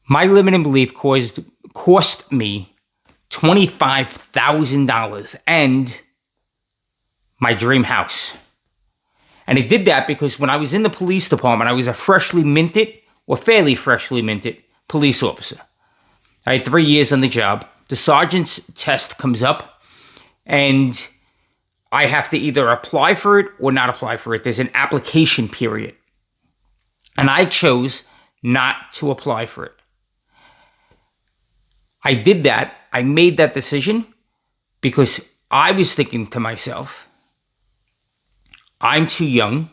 My limiting belief cost me $25,000 and my dream house. And it did that because when I was in the police department, I was a fairly freshly minted police officer. I had 3 years on the job. The sergeant's test comes up, and I have to either apply for it or not apply for it. There's an application period. And I chose not to apply for it. I did that. I made that decision because I was thinking to myself, I'm too young.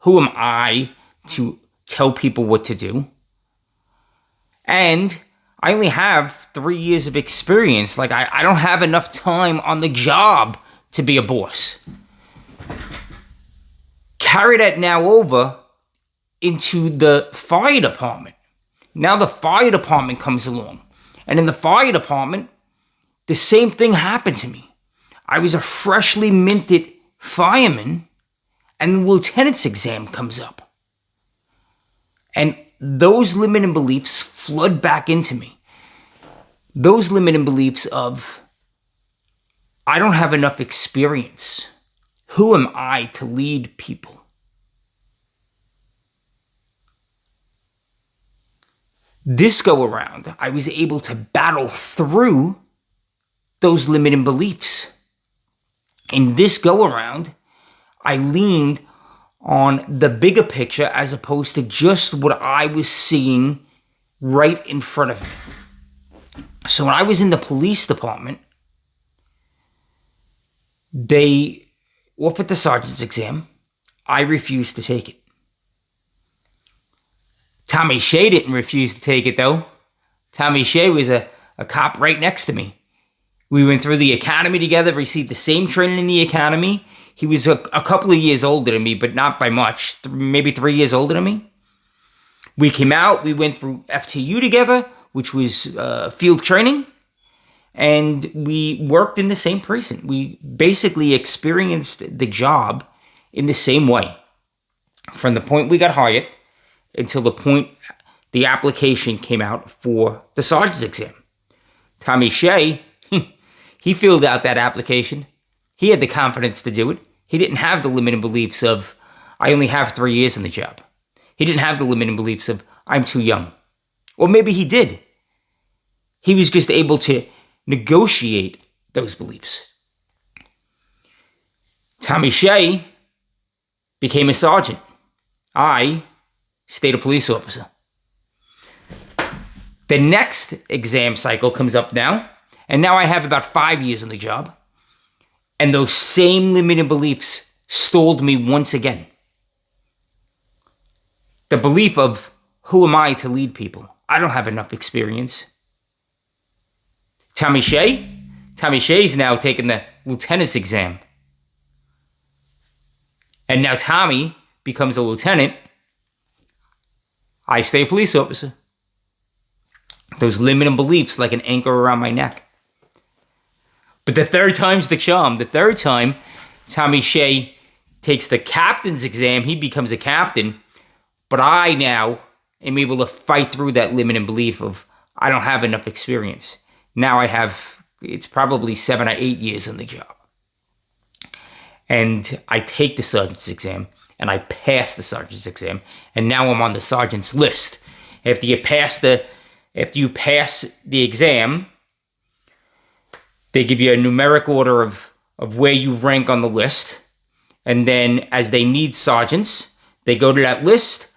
Who am I to tell people what to do? And I only have 3 years of experience. Like, I don't have enough time on the job to be a boss. Carry that now over into the fire department. Now the fire department comes along. And in the fire department, the same thing happened to me. I was a freshly minted fireman, and the lieutenant's exam comes up. And those limiting beliefs flood back into me. Those limiting beliefs of, I don't have enough experience. Who am I to lead people? This go around, I was able to battle through those limiting beliefs. In this go around, I leaned on the bigger picture as opposed to just what I was seeing right in front of me. So when I was in the police department, they offered the sergeant's exam. I refused to take it. Tommy Shea didn't refuse to take it, though. Tommy Shea was a cop right next to me. We went through the academy together, received the same training in the academy. He was a couple of years older than me, but not by much. Maybe 3 years older than me. We came out, we went through FTU together, which was field training. And we worked in the same precinct. We basically experienced the job in the same way. From the point we got hired until the point the application came out for the sergeant's exam. Tommy Shea, he filled out that application. He had the confidence to do it. He didn't have the limiting beliefs of, I only have 3 years in the job. He didn't have the limiting beliefs of, I'm too young. Or maybe he did. He was just able to negotiate those beliefs. Tommy Shea became a sergeant. I stayed a police officer. The next exam cycle comes up now, and now I have about 5 years on the job. And those same limiting beliefs stalled me once again. The belief of, who am I to lead people? I don't have enough experience. Tommy Shea's now taking the lieutenant's exam. And now Tommy becomes a lieutenant. I stay a police officer. Those limiting beliefs like an anchor around my neck. But the third time's the charm. The third time, Tommy Shea takes the captain's exam. He becomes a captain. But I now am able to fight through that limiting belief of, I don't have enough experience. Now I have, it's probably 7 or 8 years on the job. And I take the sergeant's exam, and I pass the sergeant's exam, and now I'm on the sergeant's list. After you pass the exam, they give you a numeric order of where you rank on the list. And then as they need sergeants, they go to that list,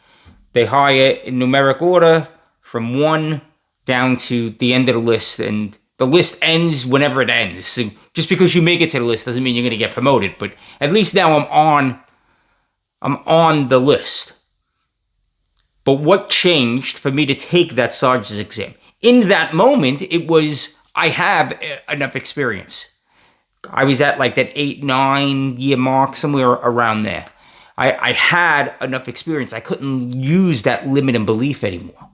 they hire in numeric order from 1 down to the end of the list, and the list ends whenever it ends. So just because you make it to the list doesn't mean you're going to get promoted, but at least now I'm on the list. But what changed for me to take that sergeant's exam? In that moment, it was, I have enough experience. I was at like that 8-9 year mark, somewhere around there. I had enough experience. I couldn't use that limiting belief anymore.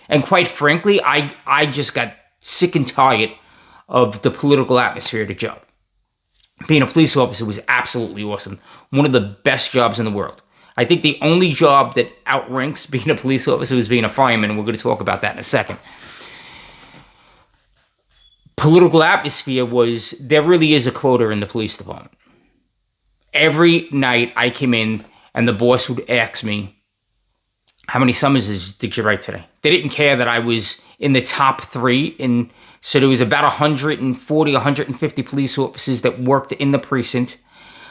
And quite frankly, I just got sick and tired of the political atmosphere of the job. Being a police officer was absolutely awesome. One of the best jobs in the world. I think the only job that outranks being a police officer is being a fireman, and we're going to talk about that in a second. Political atmosphere was, there really is a quota in the police department. Every night I came in and the boss would ask me, how many summonses did you write today? They didn't care that I was in the top 3. So there was about 140, 150 police officers that worked in the precinct.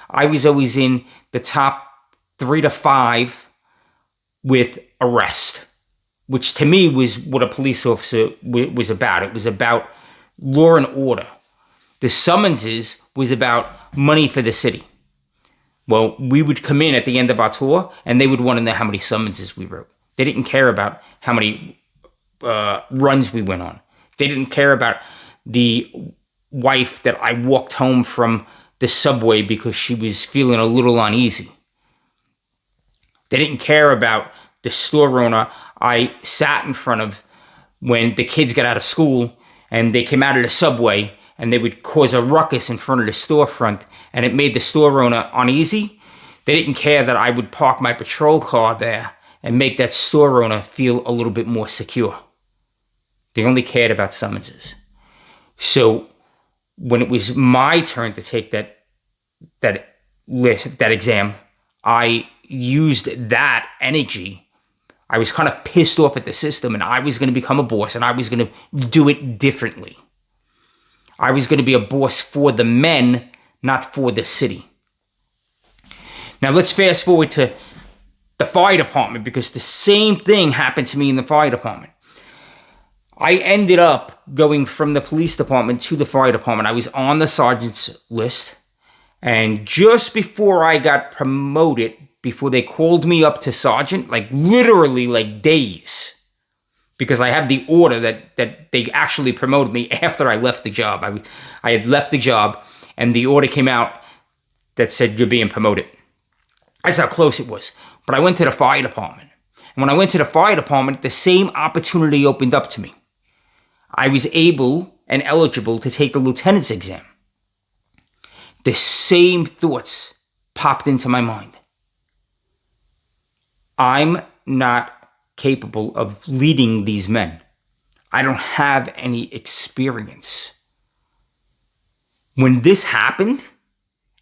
I was always in the top 3 to 5 with arrest, which to me was what a police officer was about. It was about law and order. The summonses was about money for the city. Well, we would come in at the end of our tour, and they would want to know how many summonses we wrote. They didn't care about how many runs we went on. They didn't care about the wife that I walked home from the subway because she was feeling a little uneasy. They didn't care about the store owner I sat in front of when the kids got out of school and they came out of the subway and they would cause a ruckus in front of the storefront and it made the store owner uneasy. They didn't care that I would park my patrol car there and make that store owner feel a little bit more secure. They only cared about summonses. So when it was my turn to take that exam, I used that energy. I was kind of pissed off at the system, and I was going to become a boss, and I was going to do it differently. I was going to be a boss for the men, not for the city. Now let's fast forward to the fire department, because the same thing happened to me in the fire department. I ended up going from the police department to the fire department. I was on the sergeant's list, and just before I got promoted, before they called me up to sergeant, like literally like days, because I have the order that they actually promoted me after I left the job. I had left the job, and the order came out that said you're being promoted. That's how close it was. But I went to the fire department. And when I went to the fire department, the same opportunity opened up to me. I was able and eligible to take the lieutenant's exam. The same thoughts popped into my mind. I'm not capable of leading these men. I don't have any experience. When this happened,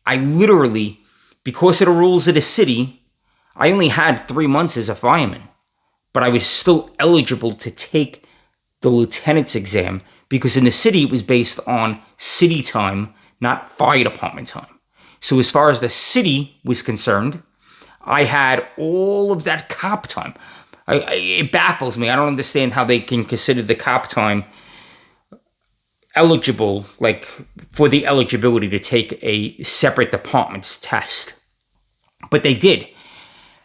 I literally, because of the rules of the city, I only had 3 months as a fireman, but I was still eligible to take the lieutenant's exam because in the city it was based on city time, not fire department time. So as far as the city was concerned, I had all of that cop time. It baffles me. I don't understand how they can consider the cop time eligible, like for the eligibility to take a separate department's test. But they did.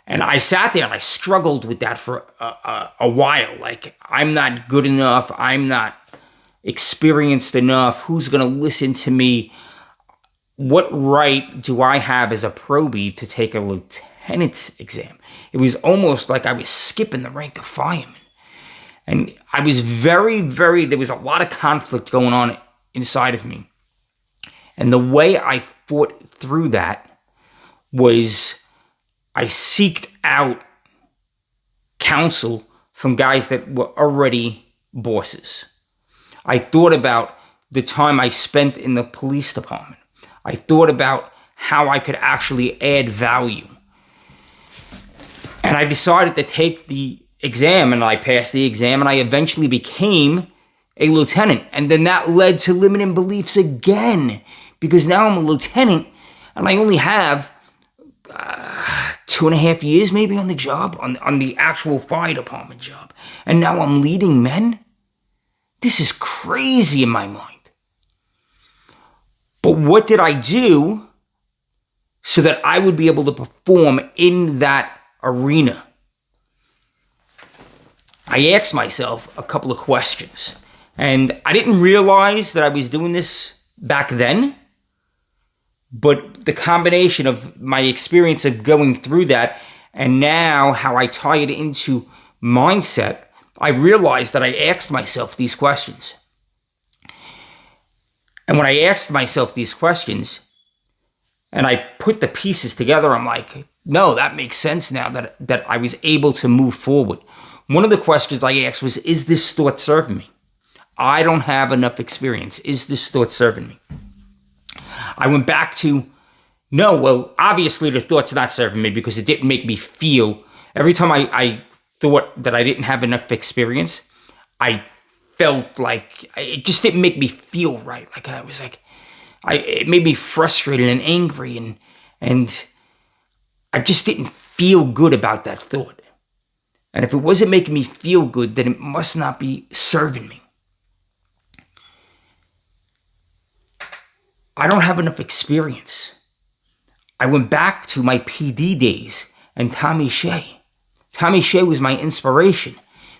And I sat there and I struggled with that for a while. Like, I'm not good enough. I'm not experienced enough. Who's going to listen to me? What right do I have as a probie to take a lieutenant's exam? It was almost like I was skipping the rank of fireman. And I was there was a lot of conflict going on inside of me. And the way I fought through that was I seeked out counsel from guys that were already bosses. I thought about the time I spent in the police department. I thought about how I could actually add value. And I decided to take the exam, and I passed the exam, and I eventually became a lieutenant. And then that led to limiting beliefs again, because now I'm a lieutenant, and I only have 2.5 years maybe on the job, on the actual fire department job. And now I'm leading men? This is crazy in my mind. But what did I do so that I would be able to perform in that arena? I asked myself a couple of questions. And I didn't realize that I was doing this back then. But the combination of my experience of going through that and now how I tie it into mindset, I realized that I asked myself these questions. And when I asked myself these questions, And I put the pieces together. I'm like, no, that makes sense now that I was able to move forward. One of the questions I asked was, is this thought serving me? I don't have enough experience. Is this thought serving me? I went back to, no, well, obviously the thought's not serving me because it didn't make me feel, every time I thought that I didn't have enough experience, I felt like it just didn't make me feel right. Like I was like, it made me frustrated and angry, and I just didn't feel good about that thought. And if it wasn't making me feel good, then it must not be serving me. I don't have enough experience. I went back to my PD days and Tommy Shea. Tommy Shea was my inspiration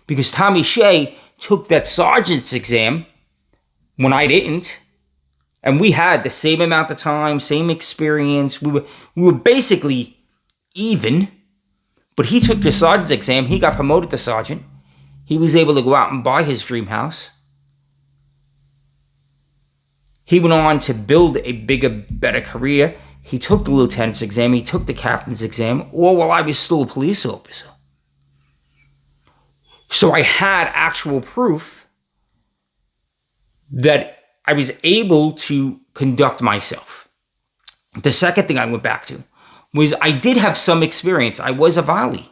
because Tommy Shea took that sergeant's exam when I didn't. And we had the same amount of time, same experience. We were basically even, but he took the sergeant's exam. He got promoted to sergeant. He was able to go out and buy his dream house. He went on to build a bigger, better career. He took the lieutenant's exam. He took the captain's exam, all while I was still a police officer. So I had actual proof that I was able to conduct myself. The second thing I went back to was I did have some experience. I was a volley.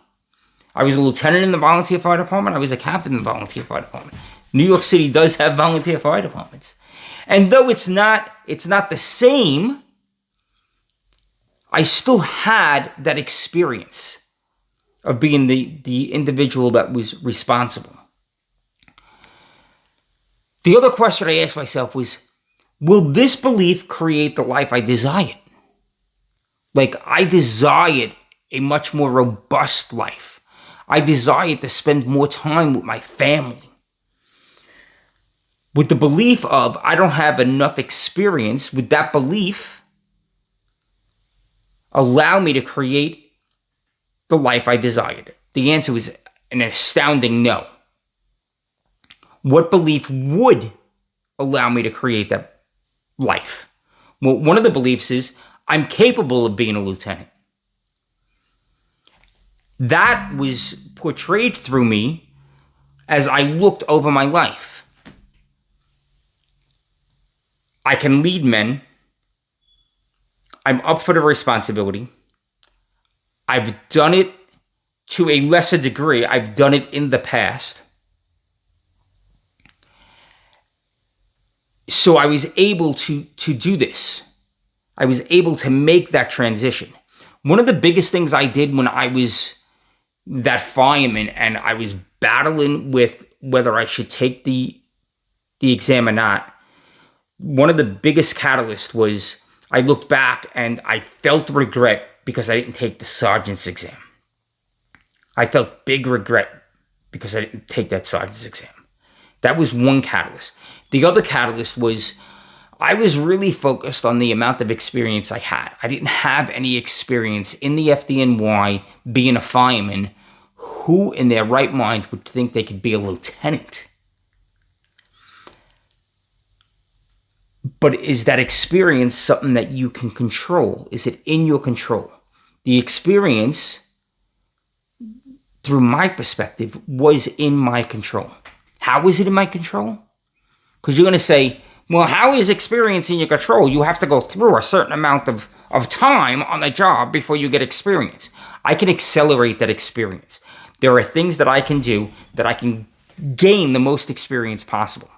I was a lieutenant in the volunteer fire department. I was a captain in the volunteer fire department. New York City does have volunteer fire departments. And though it's not the same, I still had that experience of being the individual that was responsible. The other question I asked myself was, will this belief create the life I desired? Like, I desired a much more robust life. I desired to spend more time with my family. With the belief of I don't have enough experience, would that belief allow me to create the life I desired? The answer was an astounding no. What belief would allow me to create that life? Well, one of the beliefs is I'm capable of being a lieutenant. That was portrayed through me as I looked over my life. I can lead men. I'm up for the responsibility. I've done it to a lesser degree. I've done it in the past. So I was able to do this. I was able to make that transition. One of the biggest things I did when I was that fireman and I was battling with whether I should take the exam or not, one of the biggest catalysts was I looked back and I felt regret because I didn't take the sergeant's exam. I felt big regret because I didn't take that sergeant's exam. That was one catalyst. The other catalyst was I was really focused on the amount of experience I had. I didn't have any experience in the FDNY being a fireman. Who in their right mind would think they could be a lieutenant? But is that experience something that you can control? Is it in your control? The experience, through my perspective, was in my control. How is it in my control? Because you're going to say, well, how is experience in your control? You have to go through a certain amount of time on the job before you get experience. I can accelerate that experience. There are things that I can do that I can gain the most experience possible.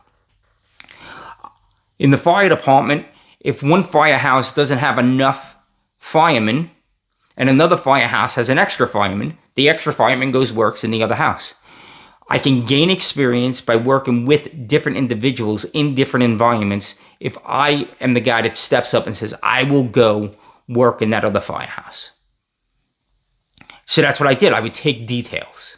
In the fire department, if one firehouse doesn't have enough firemen and another firehouse has an extra fireman, the extra fireman works in the other house. I can gain experience by working with different individuals in different environments if I am the guy that steps up and says, I will go work in that other firehouse. So that's what I did. I would take details.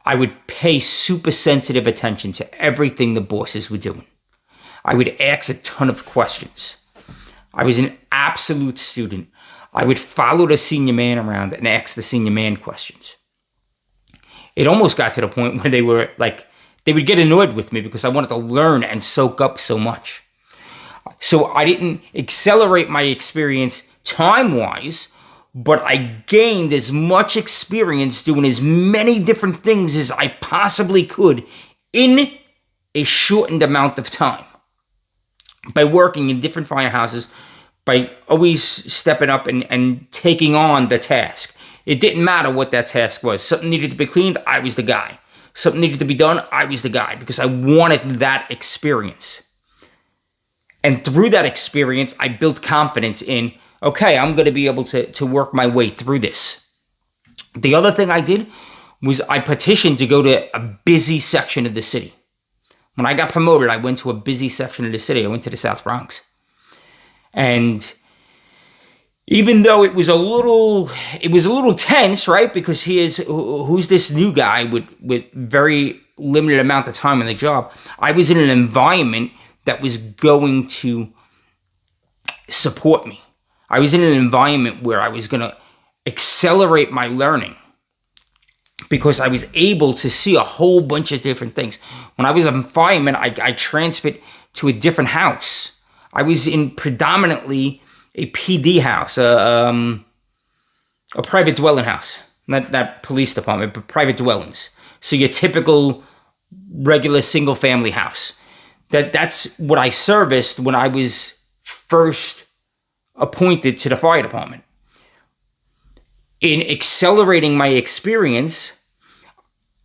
I would pay super sensitive attention to everything the bosses were doing. I would ask a ton of questions. I was an absolute student. I would follow the senior man around and ask the senior man questions. It almost got to the point where they would get annoyed with me because I wanted to learn and soak up so much. So I didn't accelerate my experience time-wise, but I gained as much experience doing as many different things as I possibly could in a shortened amount of time. By working in different firehouses, by always stepping up and taking on the task. It didn't matter what that task was. Something needed to be cleaned, I was the guy. Something needed to be done, I was the guy, because I wanted that experience. And through that experience, I built confidence in, okay, I'm going to be able to work my way through this. The other thing I did was I petitioned to go to a busy section of the city. When I got promoted, I went to a busy section of the city. I went to the South Bronx. And even though it was a little tense, right? Because who's this new guy with very limited amount of time on the job? I was in an environment that was going to support me. I was in an environment where I was going to accelerate my learning because I was able to see a whole bunch of different things. When I was in fireman, I transferred to a different house. I was in predominantly a PD house, a private dwelling house, not police department, but private dwellings. So your typical regular single family house. That's what I serviced when I was first appointed to the fire department. In accelerating my experience,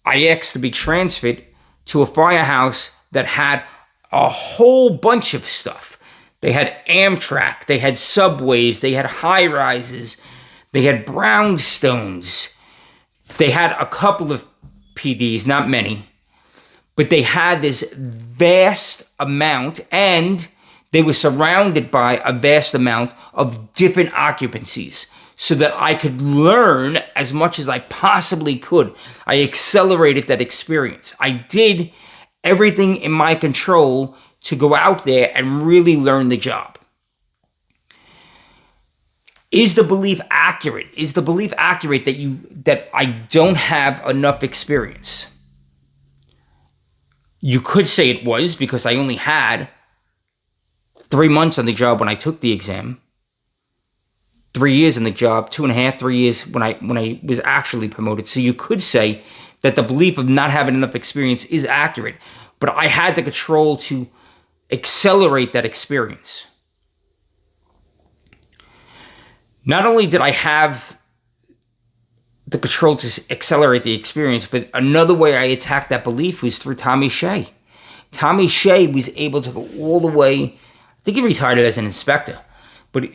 I asked to be transferred to a firehouse that had a whole bunch of stuff. They had Amtrak, they had subways, they had high-rises, they had brownstones. They had a couple of PDs, not many, but they had this vast amount, and they were surrounded by a vast amount of different occupancies so that I could learn as much as I possibly could. I accelerated that experience. I did everything in my control to go out there and really learn the job. Is the belief accurate? Is the belief accurate that I don't have enough experience? You could say it was, because I only had 3 months on the job when I took the exam, 3 years on the job, 2.5, 3 years when I was actually promoted. So you could say that the belief of not having enough experience is accurate, but I had the control to accelerate that experience. Not only did I have the control to accelerate the experience, but another way I attacked that belief was through Tommy Shea. Tommy Shea was able to go all the way, I think he retired as an inspector, but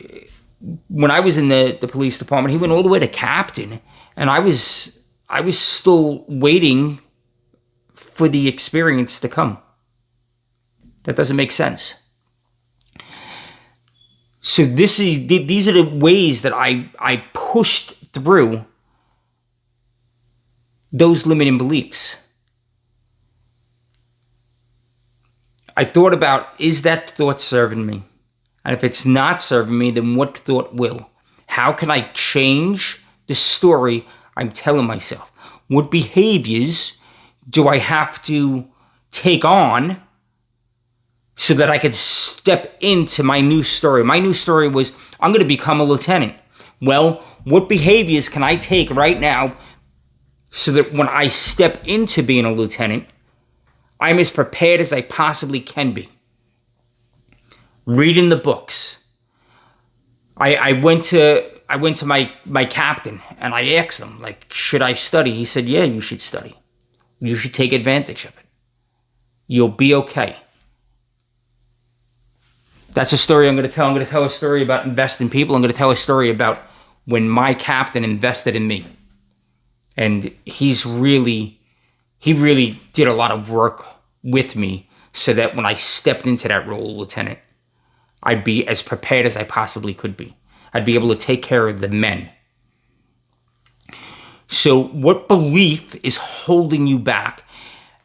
when I was in the police department, he went all the way to captain, and I was still waiting for the experience to come. That doesn't make sense. So these are the ways that I pushed through those limiting beliefs. I thought about, is that thought serving me? And if it's not serving me, then what thought will? How can I change the story I'm telling myself? What behaviors do I have to take on so that I could step into my new story? My new story was, I'm going to become a lieutenant. Well, what behaviors can I take right now so that when I step into being a lieutenant, I'm as prepared as I possibly can be? Reading the books. I went to my captain and I asked him, like, should I study? He said, yeah, you should study. You should take advantage of it. You'll be okay. That's a story I'm going to tell. I'm going to tell a story about investing in people. I'm going to tell a story about when my captain invested in me. And he really did a lot of work with me so that when I stepped into that role of lieutenant, I'd be as prepared as I possibly could be. I'd be able to take care of the men. So what belief is holding you back?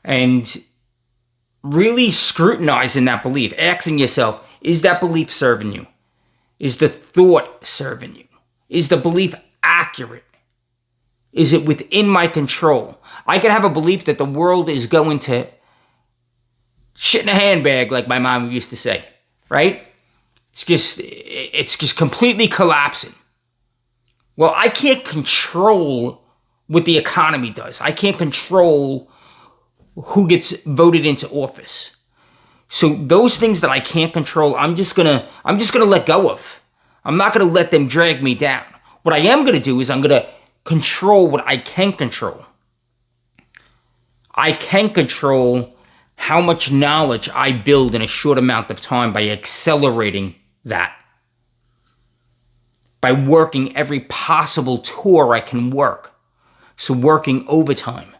And really scrutinizing that belief, asking yourself, is that belief serving you? Is the thought serving you? Is the belief accurate? Is it within my control? I could have a belief that the world is going to shit in a handbag, like my mom used to say, right? It's just completely collapsing. Well, I can't control what the economy does. I can't control who gets voted into office. So those things that I can't control, I'm just gonna let go of. I'm not gonna let them drag me down. What I am gonna do is I'm gonna control what I can control. I can control how much knowledge I build in a short amount of time by accelerating that. By working every possible tour I can work. So working overtime.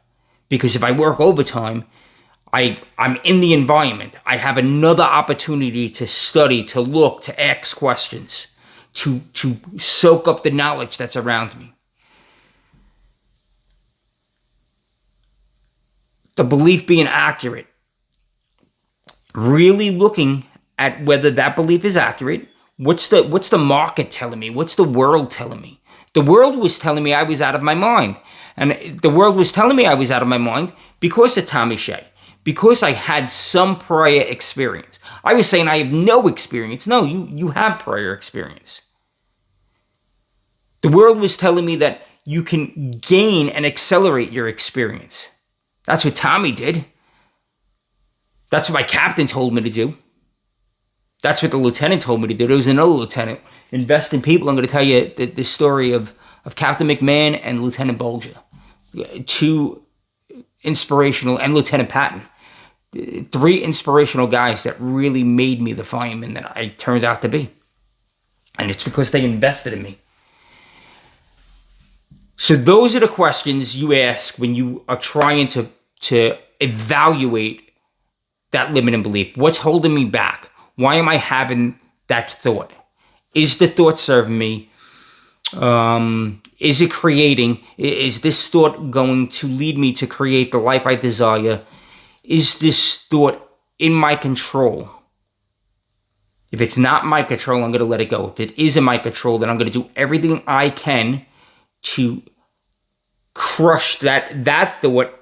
Because if I work overtime, I'm in the environment. I have another opportunity to study, to look, to ask questions, to soak up the knowledge that's around me. The belief being accurate. Really looking at whether that belief is accurate. What's the market telling me? What's the world telling me? The world was telling me I was out of my mind. And the world was telling me I was out of my mind because of Tommy Shea. Because I had some prior experience. I was saying I have no experience. No, you have prior experience. The world was telling me that you can gain and accelerate your experience. That's what Tommy did. That's what my captain told me to do. That's what the lieutenant told me to do. There was another lieutenant. Invest in people. I'm going to tell you the story of Captain McMahon and Lieutenant Bolger. Two inspirational, and Lieutenant Patton. 3 inspirational guys that really made me the fireman that I turned out to be. And it's because they invested in me. So those are the questions you ask when you are trying to evaluate that limiting belief. What's holding me back? Why am I having that thought? Is the thought serving me? Is it creating? Is this thought going to lead me to create the life I desire? Is this thought in my control? If it's not my control, I'm going to let it go. If it is in my control, then I'm going to do everything I can to crush that thought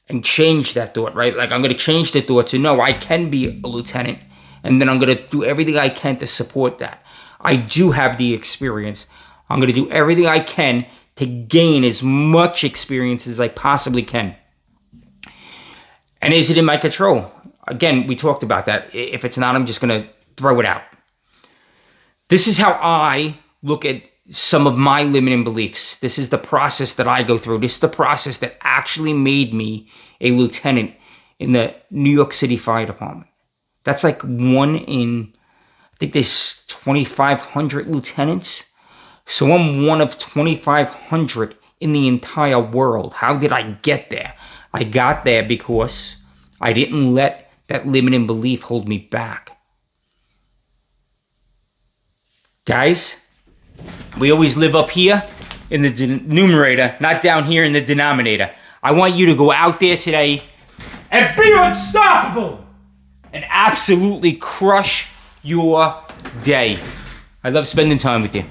and change that thought, right? Like I'm going to change the thought to no, I can be a lieutenant. And then I'm going to do everything I can to support that. I do have the experience. I'm going to do everything I can to gain as much experience as I possibly can. And is it in my control? Again, we talked about that. If it's not, I'm just going to throw it out. This is how I look at some of my limiting beliefs. This is the process that I go through. This is the process that actually made me a lieutenant in the New York City Fire Department. That's like one in, I think there's 2,500 lieutenants. So I'm one of 2,500 in the entire world. How did I get there? I got there because I didn't let that limiting belief hold me back. Guys, we always live up here in the numerator, not down here in the denominator. I want you to go out there today and be unstoppable and absolutely crush your day. I love spending time with you.